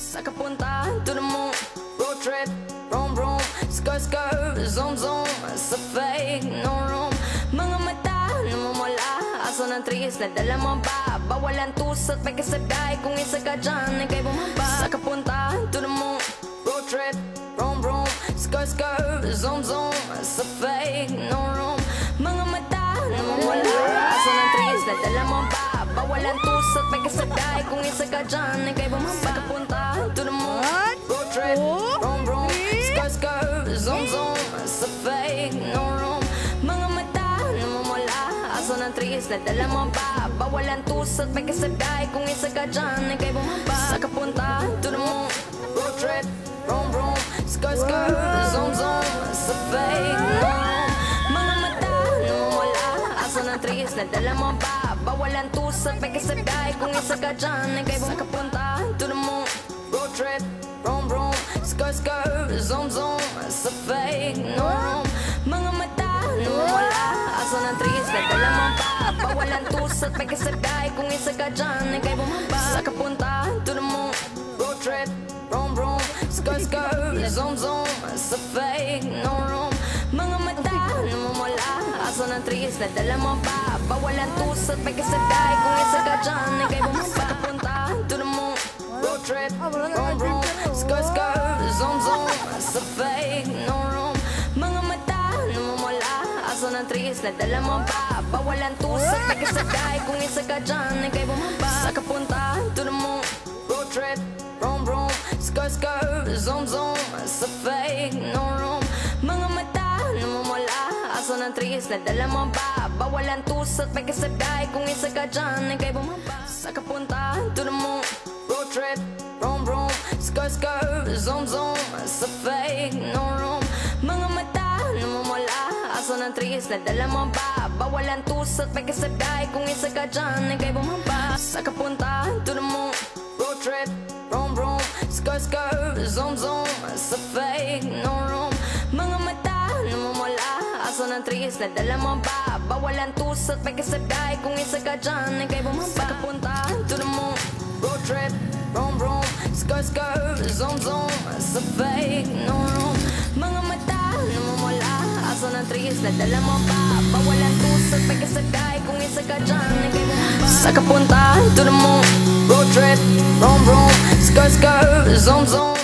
Sa kapuntahan to the moon, road trip, vroom vroom, skirt skirt, zoom zoom, sa fake, no room. Mga mata namumula, aso ng trees, nadala mo ba? Bawalan tusat, may kasagay, kung isa ka dyan, ikay bumaba. Sa kapuntahan to the moon, road trip, vroom vroom, skirt skirt, zoom zoom, sa fake, no room. Mga mata namumula, aso ng trees, nadala mo ba? Bawalan tusat, may kasagay, kung isa ka dyan, ikay bumaba. Sa kapuntahan to the moon, road trip, vroom vroom, skirt skirt, zoom zoom, sa fake, no room. Mga mata namumula, aso ng trees, nadala mo ba? Bawalan tusat, may kasagay, kung isa ka dyan, ikay bumaba. Sa kapuntahan to the moon, road trip, vroom vroom, skirt skirt, zoom zoom, sa fake, no room. Mga mata namumula, aso ng trees, nadala mo ba? Bawalan tusat, may kasagay, kung isa ka dyan, ikay bumaba. Sa kapuntahan to the moon, road trip, vroom vroom, skirt skirt, zoom zoom, sa fake, no room. Mga mata namumula, aso ng trees, nadala mo ba? Bawalan tusat, may kasagay, kung isa ka dyan, ikay bumaba. Sa kapuntahan to the moon, road trip, vroom vroom, skirt skirt, zoom zoom, sa fake, no room. Mga mata namumula, aso ng trees, nadala mo ba? Bawalan tusat, may kasagay, kung isa ka dyan, ikay bumaba. Sa kapuntahan to the moon, road trip, vroom vroom, skirt skirt, zoom zoom, sa fake, no room. Mga mata namumula, aso ng trees, nadala mo ba? Bawalan tusat, may kasagay, kung isa ka dyan, ikay bumaba. Sa kapuntahan to the moon, road trip, vroom vroom, skirt skirt, zoom zoom, sa fake, no room. Mga mata namumula, aso ng trees, nadala mo ba? Bawalan tusat, may kasagay, kung isa ka dyan, ikay bumaba. Sa kapuntahan to the moon, road trip, vroom vroom, skirt skirt, zoom zoom, sa fake, no room. Mga mata namumula, aso ng trees, nadala mo ba? Bawalan tusat, may kasagay, kung isa ka dyan, ikay bumaba. Sa kapuntahan to the moon, road trip, vroom vroom, skirt skirt, zoom zoom, sa fake, no room. Mga mata namumula, aso ng trees, nadala mo ba? Bawalan tusat, may kasagay, kung isa ka dyan, ikay bumaba. Sa kapuntahan to the moon, road trip, vroom vroom, skirt skirt, zoom zoom, sa fake, no room. Mga mata namumula, aso ng trees, nadala mo ba? Bawalan tusat, may kasagay, kung isa ka dyan, ikay bumaba. Sa kapuntahan to the moon, road trip, vroom vroom, skirt skirt, zoom zoom.